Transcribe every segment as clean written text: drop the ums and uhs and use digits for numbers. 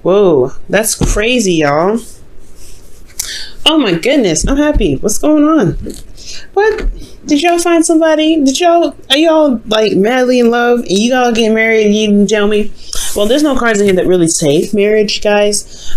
Whoa, that's crazy, y'all. Oh my goodness, I'm happy. What's going on? What? Did y'all find somebody? Are y'all like madly in love and you all get married and you didn't tell me? Well, there's no cards in here that really say marriage, guys.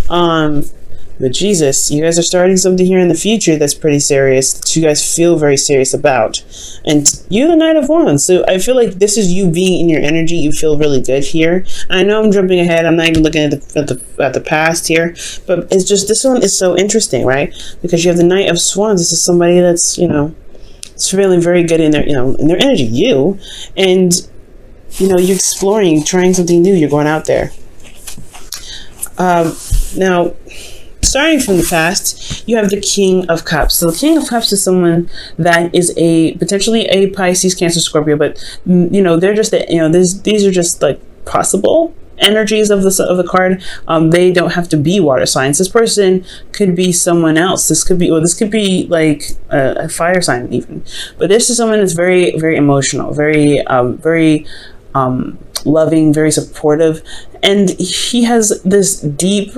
But Jesus, you guys are starting something here in the future that's pretty serious, that you guys feel very serious about. And you're the Knight of Wands, so I feel like this is you being in your energy. You feel really good here. I know I'm jumping ahead. I'm not even looking at the past here, but it's just this one is so interesting, right? Because you have the Knight of Swords. This is somebody that's it's feeling very good in their in their energy. And you're exploring, you're trying something new. You're going out there. Now. Starting from the past, you have the King of Cups. So the King of Cups is someone that is potentially a Pisces, Cancer, Scorpio, but they're just these are just like possible energies of the card. They don't have to be water signs. This person could be someone else. This could be like a fire sign even. But this is someone that's very, very emotional, very loving, very supportive, and he has this deep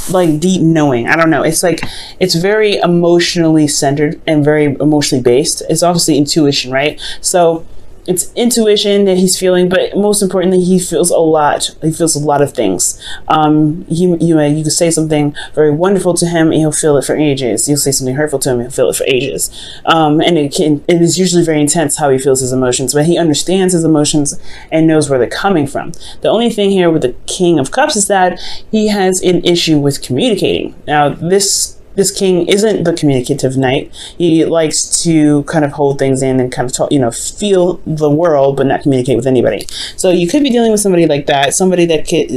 knowing. I don't know. It's like, it's very emotionally centered and very emotionally based. It's obviously intuition, right? So it's intuition that he's feeling, but most importantly, he feels a lot. He feels a lot of things. You can say something very wonderful to him, and he'll feel it for ages. You'll say something hurtful to him, and he'll feel it for ages. And it is usually very intense how he feels his emotions, but he understands his emotions and knows where they're coming from. The only thing here with the King of Cups is that he has an issue with communicating. Now, this king isn't the communicative knight. He likes to kind of hold things in and kind of talk, feel the world, but not communicate with anybody. So you could be dealing with somebody like that, somebody that could,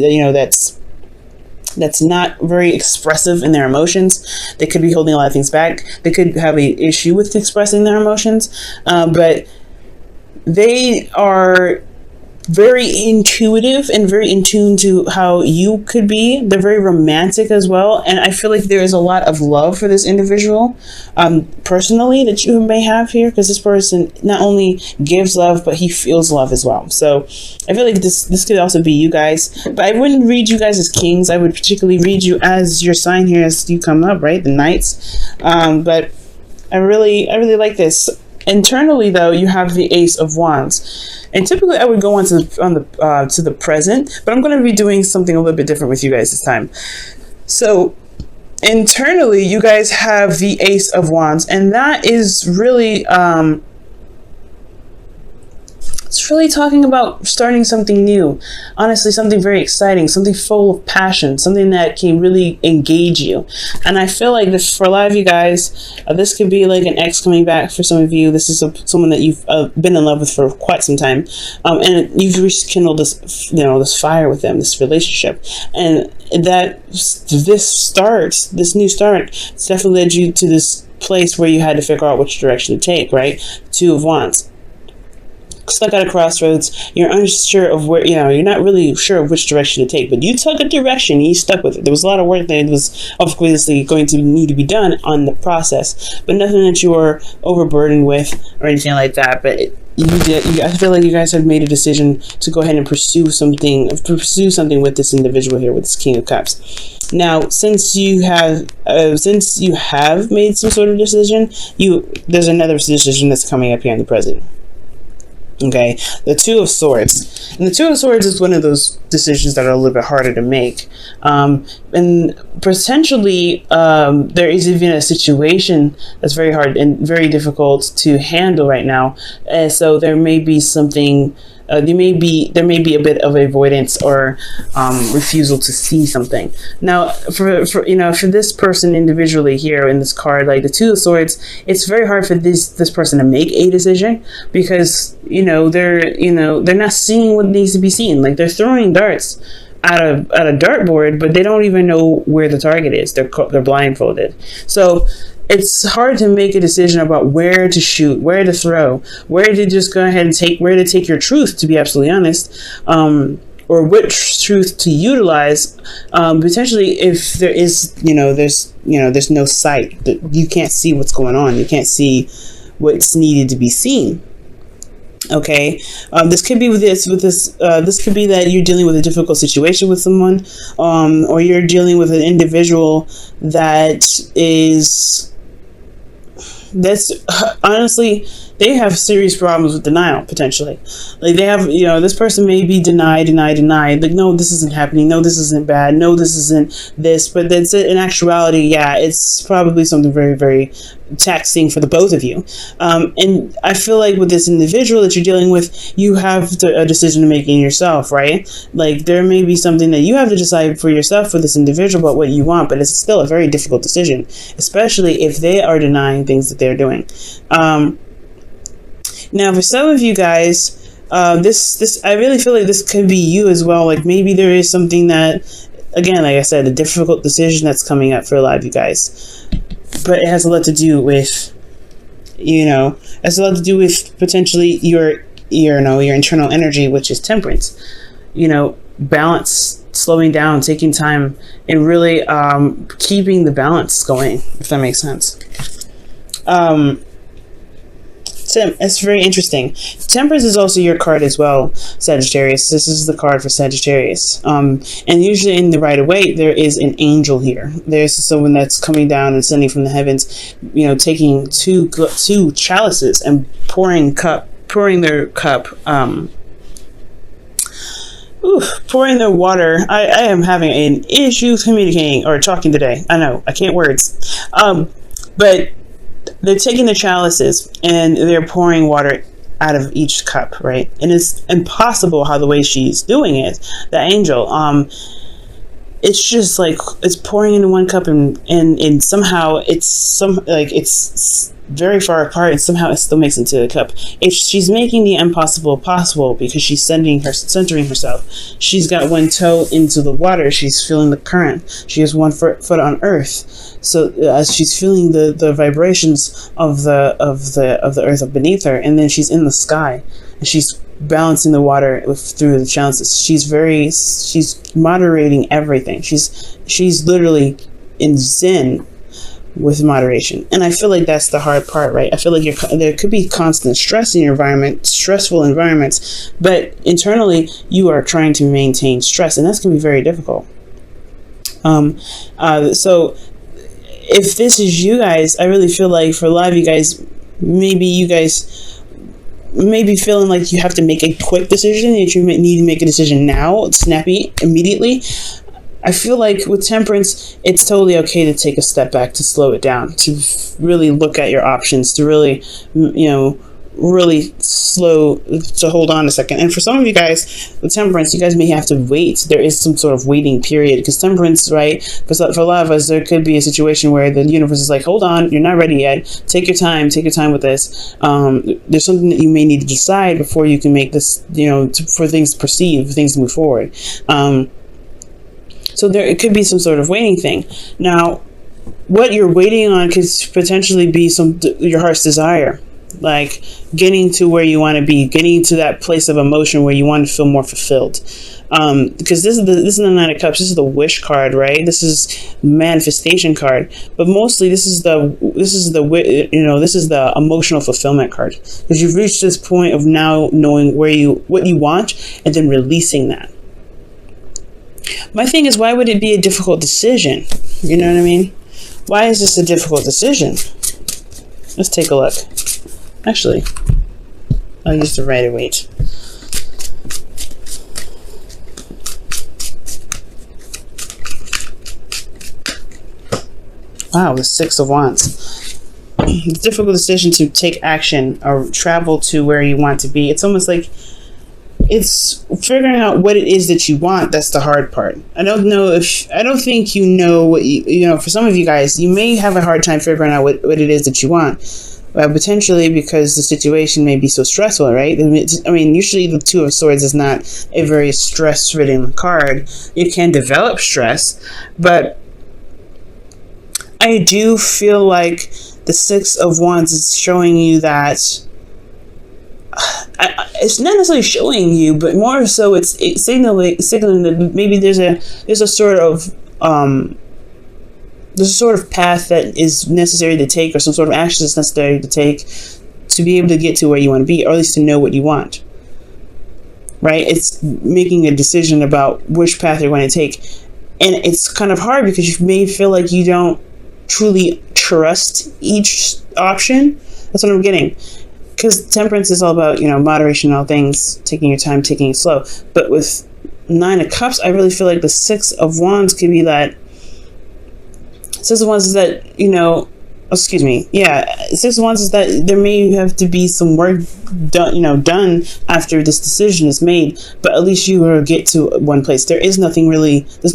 that's not very expressive in their emotions. They could be holding a lot of things back. They could have an issue with expressing their emotions, but they are very intuitive and very in tune to how you could be. They're very romantic as well, and I feel like there is a lot of love for this individual personally that you may have here, because this person not only gives love, but he feels love as well. So I feel like this could also be you guys, but I wouldn't read you guys as kings. I would particularly read you as your sign here as you come up, right? The knights. But I really like this. Internally, though, you have the Ace of Wands, and typically I would go on to the present, but I'm going to be doing something a little bit different with you guys this time. So internally, you guys have the Ace of Wands, and that is really it's really talking about starting something new. Honestly, something very exciting, something full of passion, something that can really engage you. And I feel like this, for a lot of you guys, this could be like an ex coming back for some of you. This is someone that you've been in love with for quite some time. And you've rekindled this fire with them, this relationship. And this new start, it's definitely led you to this place where you had to figure out which direction to take, right? Two of Wands. Stuck at a crossroads, you're unsure of where, you're not really sure of which direction to take, but you took a direction and you stuck with it. There was a lot of work that was obviously going to need to be done on the process, but nothing that you were overburdened with or anything like that. But I feel like you guys have made a decision to go ahead and pursue something with this individual here, with this King of Cups. Now, since you have made some sort of decision, there's another decision that's coming up here in the present. Okay, the Two of Swords. And the Two of Swords is one of those decisions that are a little bit harder to make. And potentially, there is even a situation that's very hard and very difficult to handle right now. So there may be something, there may be a bit of avoidance or refusal to see something. Now, for this person individually here in this card, like the Two of Swords, it's very hard for this person to make a decision, because they're not seeing what needs to be seen. Like, they're throwing darts at a dartboard, but they don't even know where the target is. They're blindfolded. So it's hard to make a decision about where to shoot, where to throw, where to just go ahead and take your truth, to be absolutely honest, or which truth to utilize. Potentially, if there is, there's no sight, that you can't see what's going on, you can't see what's needed to be seen. Okay, this could be this could be that you're dealing with a difficult situation with someone, or you're dealing with an individual that's honestly, they have serious problems with denial, potentially. Like, they have, this person may be denied, like, no, this isn't happening, no, this isn't bad, no, this isn't this, but that's it. In actuality, yeah, it's probably something very, very taxing for the both of you. And I feel like with this individual that you're dealing with, you have a decision to make in yourself, right? Like, there may be something that you have to decide for yourself for this individual about what you want, but it's still a very difficult decision, especially if they are denying things that they're doing. Now, for some of you guys, this I really feel like this could be you as well. Like, maybe there is something that, again, like I said, a difficult decision that's coming up for a lot of you guys, but it has a lot to do with, potentially your internal energy, which is temperance. Balance, slowing down, taking time, and really keeping the balance going, if that makes sense. It's very interesting. Temperance is also your card as well, Sagittarius. This is the card for Sagittarius. And usually in the Rider-Waite, there is an angel here. There's someone that's coming down and sending from the heavens, taking two chalices and pouring their water. I am having an issue communicating or talking today. I know, I can't words. But they're taking the chalices and they're pouring water out of each cup, right? And it's impossible how the way she's doing it, the angel, it's just like it's pouring into one cup and somehow it's very far apart, and somehow it still makes it into the cup. If she's making the impossible possible, because she's centering herself. She's got one toe into the water. She's feeling the current. She has one foot on earth. So as she's feeling the vibrations of the earth beneath her, and then she's in the sky, and she's balancing the water through the chalices. She's moderating everything. She's literally in zen with moderation. And I feel like that's the hard part, right? I feel like there could be constant stress in your environment, stressful environments, but internally you are trying to maintain stress, and that's going to be very difficult. So if this is you guys, I really feel like for a lot of you guys, maybe you guys may be feeling like you have to make a quick decision, that you need to make a decision now, snappy, immediately. I feel like with temperance, it's totally okay to take a step back, to slow it down, to really look at your options, to really, really slow, to hold on a second. And for some of you guys, with temperance, you guys may have to wait. There is some sort of waiting period, because temperance, right, for a lot of us, there could be a situation where the universe is like, hold on, you're not ready yet. Take your time with this. There's something that you may need to decide before you can make this, for things to proceed, for things to move forward. So it could be some sort of waiting thing. Now, what you're waiting on could potentially be your heart's desire, like getting to where you want to be, getting to that place of emotion where you want to feel more fulfilled. Because this is the Nine of Cups. This is the wish card, right? This is manifestation card, but mostly this is the emotional fulfillment card, because you've reached this point of now knowing what you want, and then releasing that. My thing is, why would it be a difficult decision? You know what I mean? Why is this a difficult decision? Let's take a look. Actually, I'll use the Rider-Waite. Wow, the Six of Wands. It's a difficult decision to take action or travel to where you want to be. It's almost like it's figuring out what it is that you want. That's the hard part. I don't think you know what for some of you guys, you may have a hard time figuring out what it is that you want. Potentially because the situation may be so stressful, right? I mean, usually the Two of Swords is not a very stress-ridden card. It can develop stress, but I do feel like the Six of Wands is showing you that it's not necessarily showing you, but more so it's signaling that maybe there's a sort of path that is necessary to take, or some sort of action that's necessary to take to be able to get to where you want to be, or at least to know what you want, right? It's making a decision about which path you're going to take. And it's kind of hard because you may feel like you don't truly trust each option. That's what I'm getting. Because temperance is all about, moderation in all things, taking your time, taking it slow. But with 9 of Cups, I really feel like the 6 of Wands could be that. 6 of Wands is that, excuse me. Yeah, 6 of Wands is that there may have to be some work done after this decision is made, but at least you will get to one place. There's no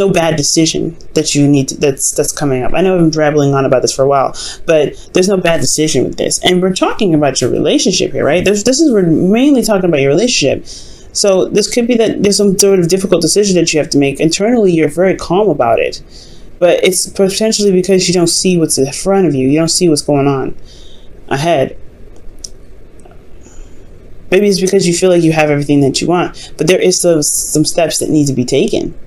bad decision that you need to, that's coming up. I know I've been rambling on about this for a while, but there's no bad decision with this. And we're talking about your relationship here, right? We're mainly talking about your relationship. So this could be that there's some sort of difficult decision that you have to make. Internally, you're very calm about it. But it's potentially because you don't see what's in front of you. You don't see what's going on ahead. Maybe it's because you feel like you have everything that you want. But there is some steps that need to be taken.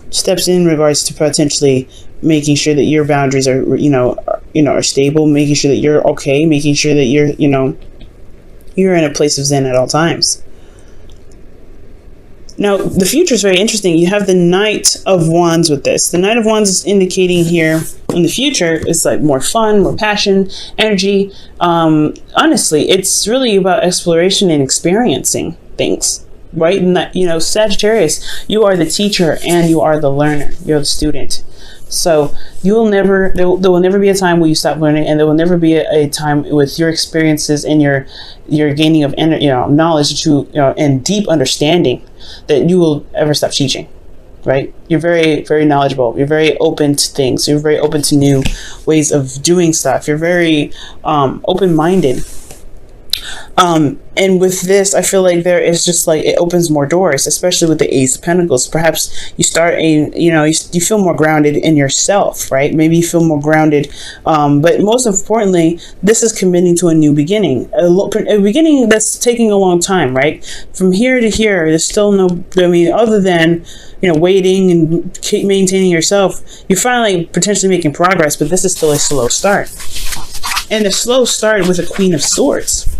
Steps in regards to potentially making sure that your boundaries are, are stable. Making sure that you're okay. Making sure that you're in a place of zen at all times. Now, the future is very interesting. You have the Knight of Wands with this. The Knight of Wands is indicating here in the future is like more fun, more passion, energy. Honestly, it's really about exploration and experiencing things, right? And that, Sagittarius, you are the teacher and you are the learner. You're the student. So there will never be a time where you stop learning, and there will never be a time with your experiences and your gaining of knowledge that and deep understanding that you will ever stop teaching, right? You're very, very knowledgeable. You're very open to things. You're very open to new ways of doing stuff. You're very open-minded. And with this, I feel like there is just like, it opens more doors, especially with the Ace of Pentacles. Perhaps you start you feel more grounded in yourself, right? Maybe you feel more grounded. But most importantly, this is committing to a new beginning, a beginning that's taking a long time, right? From here to here, there's still other than, waiting and keep maintaining yourself, you're finally potentially making progress, but this is still a slow start. And the slow start with a Queen of Swords,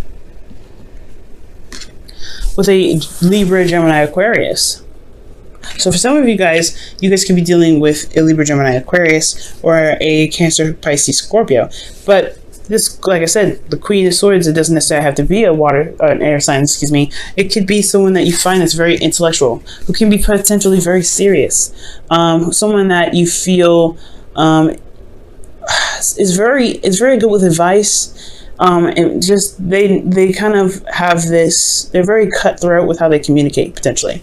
with a Libra, Gemini, Aquarius. So for some of you guys can be dealing with a Libra, Gemini, Aquarius, or a Cancer, Pisces, Scorpio. But this, like I said, the Queen of Swords, it doesn't necessarily have to be an air sign, It could be someone that you find that's very intellectual, who can be potentially very serious. Someone that you feel is very good with advice. And just they kind of have this, they're very cutthroat with how they communicate potentially,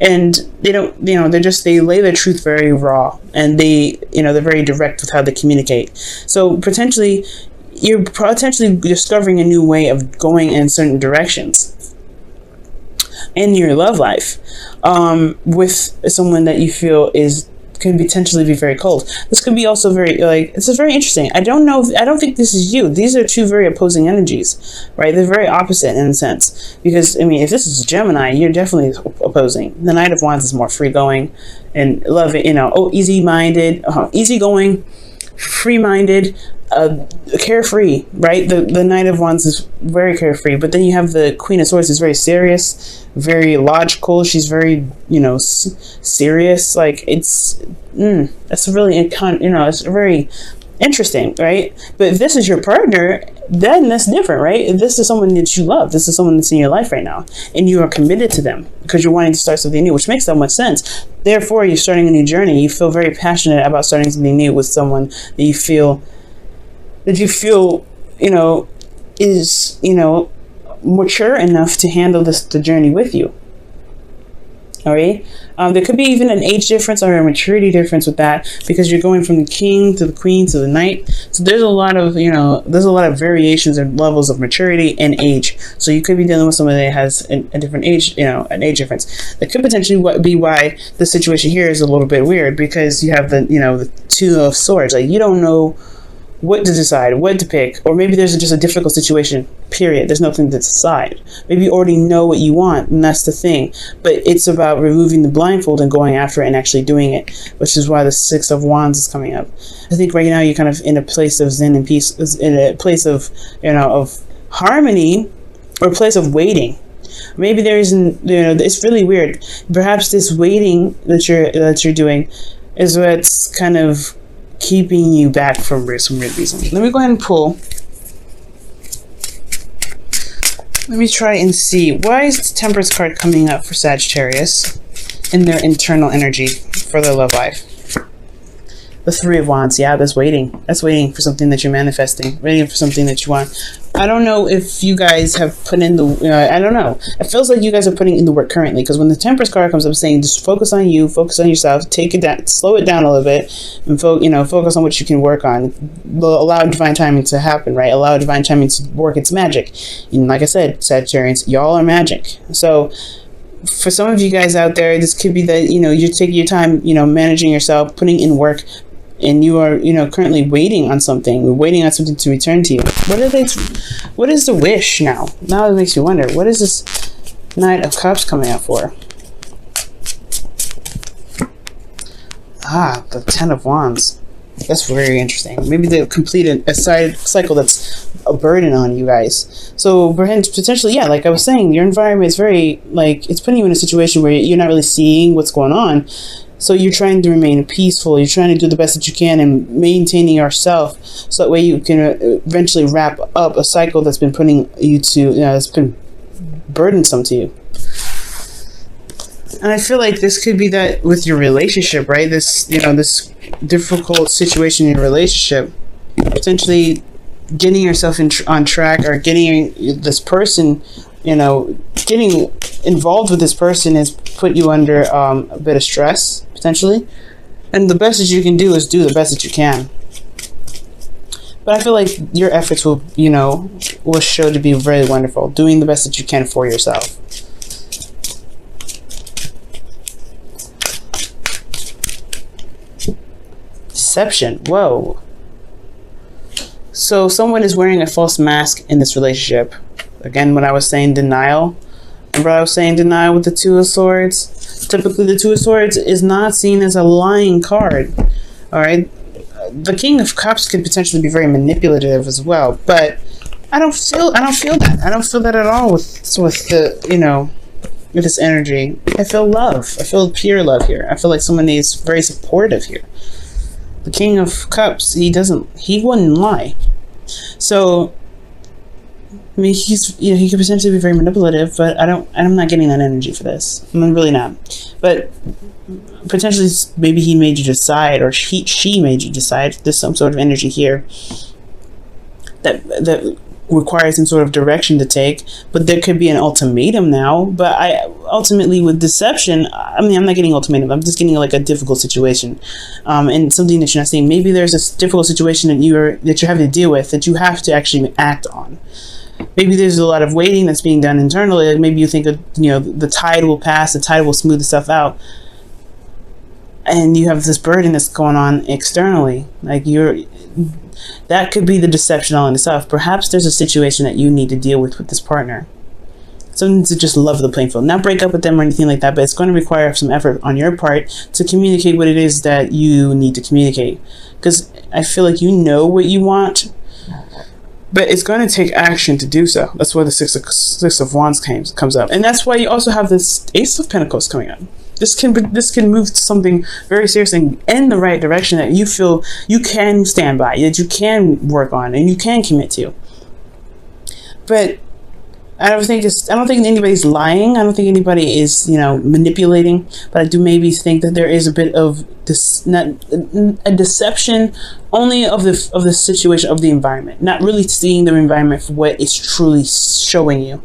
and they don't, they lay their truth very raw, and they're very direct with how they communicate. So potentially you're discovering a new way of going in certain directions in your love life, with someone that you feel can potentially be very cold. This could be also this is very interesting. I don't think this is you. These are two very opposing energies, right? They're very opposite in a sense, because if this is Gemini, you're definitely opposing. The Knight of Wands is more free-going and love it, easy-minded, easygoing, free-minded, carefree, right? The Knight of Wands is very carefree, but then you have the Queen of Swords, is very serious, very logical. She's very, serious. Like that's really, it's very interesting, right? But if this is your partner, then that's different, right? If this is someone that you love, this is someone that's in your life right now, and you are committed to them because you're wanting to start something new, which makes so much sense. Therefore, you're starting a new journey. You feel very passionate about starting something new with someone that you feel is mature enough to handle the journey with you. All right. There could be even an age difference or a maturity difference with that, because you're going from the King to the Queen to the Knight. So there's a lot of variations and levels of maturity and age. So you could be dealing with someone that has a different age, an age difference. That could potentially be why the situation here is a little bit weird, because you have the Two of Swords. Like, you don't know what to decide, what to pick, or maybe there's just a difficult situation, period. There's nothing to decide. Maybe you already know what you want, and that's the thing. But it's about removing the blindfold and going after it and actually doing it, which is why the Six of Wands is coming up. I think right now you're kind of in a place of zen and peace, in a place of, of harmony, or a place of waiting. Maybe there isn't, it's really weird. Perhaps this waiting that you're doing is what's kind of keeping you back from some weird reason. Let me go ahead and pull. Let me try and see. Why is the Temperance card coming up for Sagittarius in their internal energy for their love life? The Three of Wands. Yeah, that's waiting. That's waiting for something that you're manifesting. Waiting for something that you want. I don't know if you guys have put in the... I don't know. It feels like you guys are putting in the work currently, because when the Temperance card comes up saying just focus on you, focus on yourself, take it down, slow it down a little bit, and focus on what you can work on. Allow divine timing to happen, right? Allow divine timing to work its magic. And like I said, Sagittarians, y'all are magic. So for some of you guys out there, this could be that, you're taking your time, managing yourself, putting in work, and you are, currently waiting on something, to return to you. What is the wish now? Now it makes you wonder, what is this Knight of Cups coming out for? Ah, the Ten of Wands. That's very interesting. Maybe they'll complete a side cycle that's a burden on you guys. So potentially, yeah, like I was saying, your environment is very, it's putting you in a situation where you're not really seeing what's going on. So you're trying to remain peaceful. You're trying to do the best that you can and maintaining yourself, so that way you can eventually wrap up a cycle that's been putting you to, that's been burdensome to you. And I feel like this could be that with your relationship, right? This, this difficult situation in your relationship, potentially getting yourself on track, or getting this person, getting involved with this person has put you under a bit of stress, potentially. And the best that you can do is do the best that you can. But I feel like your efforts will show to be very wonderful. Doing the best that you can for yourself. Deception. Whoa. So someone is wearing a false mask in this relationship. Again, when I was saying denial, remember I was saying denial with the Two of Swords? Typically, the Two of Swords is not seen as a lying card. All right, the King of Cups could potentially be very manipulative as well, but I don't feel that. I don't feel that at all with the with this energy. I feel love. I feel pure love here. I feel like someone is very supportive here. The King of Cups, he wouldn't lie. So, I mean, he could potentially be very manipulative, but I'm not getting that energy for this. I'm really not. But potentially, maybe he made you decide, or she made you decide. There's some sort of energy here that requires some sort of direction to take. But there could be an ultimatum now. But ultimately with deception, I mean, I'm not getting ultimatum. I'm just getting like a difficult situation, and something that you're not seeing. Maybe there's a difficult situation that you're having to deal with that you have to actually act on. Maybe there's a lot of waiting that's being done internally. Like maybe you think the tide will pass, the tide will smooth itself out, and you have this burden that's going on externally. Like that could be the deception all in itself. Perhaps there's a situation that you need to deal with this partner. Something to just level the playing field, not break up with them or anything like that, but it's going to require some effort on your part to communicate what it is that you need to communicate. Because I feel like you know what you want, but it's going to take action to do so. That's why the Six of Wands comes up. And that's why you also have this Ace of Pentacles coming up. This can move to something very serious and in the right direction that you feel you can stand by, that you can work on, and you can commit to. But I don't think anybody's lying. I don't think anybody is, manipulating. But I do maybe think that there is a bit of a deception, only of the situation of the environment, not really seeing the environment for what it's truly showing you.